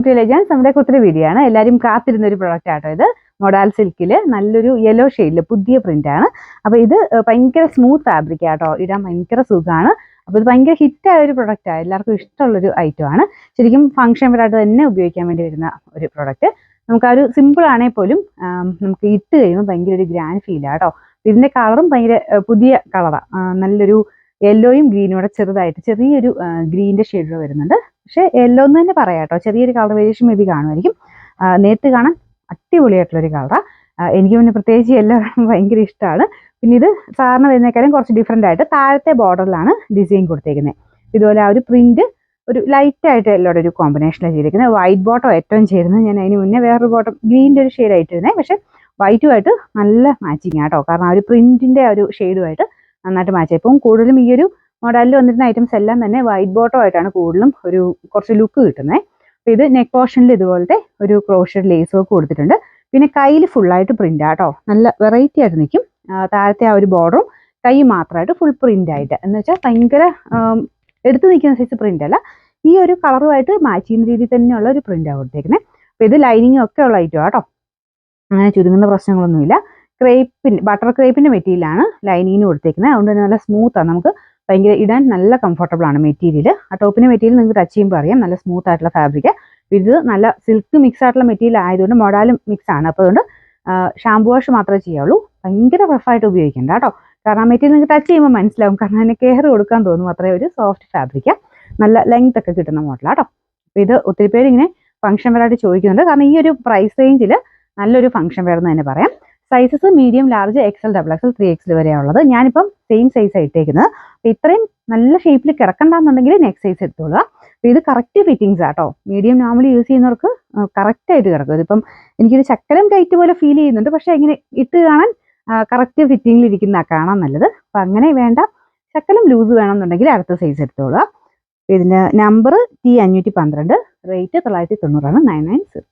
Intelligence നമ്മുടെ ഒത്തിരി video ആണ്. എല്ലാവരും കാത്തിരുന്ന ഒരു പ്രൊഡക്റ്റ് ആട്ടോ ഇത്. മൊഡാൽ സിൽക്കിൽ നല്ലൊരു യെല്ലോ ഷെയ്ഡിൽ പുതിയ പ്രിന്റ് ആണ്. അപ്പോൾ ഇത് ഭയങ്കര സ്മൂത്ത് ഫാബ്രിക് ആട്ടോ, ഇടാൻ ഭയങ്കര സുഖമാണ്. അപ്പോൾ ഇത് ഭയങ്കര ഹിറ്റായ ഒരു പ്രൊഡക്റ്റാണ്, എല്ലാവർക്കും ഇഷ്ടമുള്ളൊരു ഐറ്റം ആണ്. ശരിക്കും ഫംഗ്ഷൻ വെയറായിട്ട് തന്നെ ഉപയോഗിക്കാൻ വേണ്ടി വരുന്ന ഒരു പ്രൊഡക്റ്റ്. നമുക്ക് ആ ഒരു സിമ്പിൾ ആണെങ്കിൽ പോലും നമുക്ക് ഇട്ട് കഴിയുമ്പോൾ ഭയങ്കര ഒരു ഗ്രാൻഡ് ഫീലാണ് കേട്ടോ. ഇതിന്റെ കളറും ഭയങ്കര പുതിയ കളറാണ്, നല്ലൊരു യെല്ലോയും ഗ്രീനും കൂടെ ചെറുതായിട്ട് ചെറിയൊരു ഗ്രീനിന്റെ ഷെയ്ഡ് വരുന്നുണ്ട്. പക്ഷേ യെല്ലോ എന്ന് തന്നെ പറയാം കേട്ടോ, ചെറിയൊരു കളർ വേരിയേഷൻ മേ ബി കാണുമായിരിക്കും. നേരിട്ട് കാണാൻ അടിപൊളിയായിട്ടുള്ളൊരു കളറാണ്. എനിക്ക് പിന്നെ പ്രത്യേകിച്ച് യെല്ലോ ഭയങ്കര ഇഷ്ടമാണ്. പിന്നെ ഇത് സാധാരണ വരുന്നേക്കാളും കുറച്ച് ഡിഫറെൻ്റ് ആയിട്ട് താഴത്തെ ബോർഡറിലാണ് ഡിസൈൻ കൊടുത്തേക്കുന്നത്. ഇതുപോലെ ആ ഒരു പ്രിന്റ് ഒരു ലൈറ്റായിട്ട് യെല്ലോയുടെ ഒരു കോമ്പിനേഷനിലാണ് ചെയ്തിരിക്കുന്നത്. വൈറ്റ് ബോട്ടം ഏറ്റവും ചേരുന്നത്. ഞാൻ അതിന് മുന്നേ വേറൊരു ബോട്ടം ഗ്രീനിൻ്റെ ഒരു ഷെയ്ഡ് ആയിട്ടിരുന്നത്, പക്ഷേ വൈറ്റുമായിട്ട് നല്ല മാച്ചിങ് ആട്ടോ. കാരണം ആ ഒരു പ്രിന്റിന്റെ ആ ഒരു ഷെയ്ഡുമായിട്ട് നന്നായിട്ട് മാച്ച് ആയി. ഇപ്പം കൂടുതലും ഈ ഒരു മോഡലിൽ വന്നിരുന്ന ഐറ്റംസ് എല്ലാം തന്നെ വൈറ്റ് ബോട്ടം ആയിട്ടാണ് കൂടുതലും ഒരു കുറച്ച് ലുക്ക് കിട്ടുന്നത്. അപ്പോൾ ഇത് നെക്ക് പോർഷനിൽ ഇതുപോലത്തെ ഒരു ക്രോഷഡ് ലേസ് വർക്ക് കൊടുത്തിട്ടുണ്ട്. പിന്നെ കയ്യിൽ ഫുള്ളായിട്ട് പ്രിന്റ് ആട്ടോ, നല്ല വെറൈറ്റി ആയിട്ട് നിൽക്കും. താഴത്തെ ആ ഒരു ബോർഡറും കൈ മാത്രമായിട്ട് ഫുൾ പ്രിന്റ് ആയിട്ട്, എന്ന് വെച്ചാൽ ഭയങ്കര എടുത്തു നിൽക്കുന്ന സൈസ് പ്രിന്റ് അല്ല, ഈ ഒരു കളറുമായിട്ട് മാച്ച് ചെയ്യുന്ന രീതിയിൽ തന്നെയുള്ള ഒരു പ്രിന്റാണ് കൊടുത്തേക്കുന്നത്. അപ്പോൾ ഇത് ലൈനിങ് ഒക്കെ ഉള്ള ഐറ്റം ആട്ടോ, അങ്ങനെ ചുരുങ്ങുന്ന പ്രശ്നങ്ങളൊന്നുമില്ല. ബട്ടർ ക്രേപ്പിന്റെ മെറ്റീരിയലാണ് ലൈനിങ്ങിന് കൊടുത്തേക്കുന്നത്. അതുകൊണ്ട് തന്നെ നല്ല സ്മൂത്താണ്, നമുക്ക് ഭയങ്കര ഇടാൻ നല്ല കംഫർട്ടബിൾ ആണ് മെറ്റീരിയൽ. ആ ടോപ്പിന്റെ മെറ്റീരിയൽ നിങ്ങൾക്ക് ടച്ച് ചെയ്യുമ്പോൾ അറിയാം, നല്ല സ്മൂത്ത് ആയിട്ടുള്ള ഫാബ്രിക്. ഇത് നല്ല സിൽക്ക് മിക്സ് ആയിട്ടുള്ള മെറ്റീരിയൽ ആയതുകൊണ്ട് മൊഡാലും മിക്സ് ആണ്. അപ്പോൾ അതുകൊണ്ട് ഷാമ്പു വാഷ് മാത്രമേ ചെയ്യാവുള്ളൂ, ഭയങ്കര റഫായിട്ട് ഉപയോഗിക്കേണ്ട കേട്ടോ. കാരണം ആ മെറ്റീരിയൽ നിങ്ങൾക്ക് ടച്ച് ചെയ്യുമ്പോൾ മനസ്സിലാവും, കാരണം അതിന് കെയർ കൊടുക്കാൻ തോന്നും, അത്രയും ഒരു സോഫ്റ്റ് ഫാബ്രിക്, നല്ല ലെങ്ത് ഒക്കെ കിട്ടുന്ന മോഡലാട്ടോ. അപ്പോൾ ഇത് ഒത്തിരി പേര് ഇങ്ങനെ ഫംഗ്ഷൻ വെയറായിട്ട് ചോദിക്കുന്നുണ്ട്. കാരണം ഈ ഒരു പ്രൈസ് റേഞ്ചിൽ നല്ലൊരു ഫംഗ്ഷൻ വെയർ എന്ന് തന്നെ പറയാം. Sizes medium, large, XL, double XL, 3XL വരെയാണ് ഉള്ളത്. ഞാനിപ്പം സെയിം സൈസാണ് ഇട്ടേക്കുന്നത്. അപ്പോൾ ഇത്രയും നല്ല ഷേപ്പിൽ കിടക്കണ്ടെന്നുണ്ടെങ്കിൽ നെക്സ്റ്റ് സൈസ് എടുത്തോളുക. അപ്പോൾ ഇത് കറക്റ്റ് ഫിറ്റിങ്സ് ആട്ടോ. മീഡിയം നോർമലി യൂസ് ചെയ്യുന്നവർക്ക് കറക്റ്റായിട്ട് കിടക്കും. ഇതിപ്പം എനിക്കൊരു ചക്കരം ടൈറ്റ് പോലെ ഫീൽ ചെയ്യുന്നുണ്ട്, പക്ഷേ ഇങ്ങനെ ഇട്ട് കാണാൻ കറക്റ്റ് ഫിറ്റിങ്ങിൽ ഇരിക്കുന്ന കാണാൻ നല്ലത്. അപ്പം അങ്ങനെ വേണ്ട, ചക്കലം ലൂസ് വേണമെന്നുണ്ടെങ്കിൽ അടുത്ത സൈസ് എടുത്തോളുക. ഇതിൻ്റെ നമ്പർ T512, റേറ്റ് 990. 99.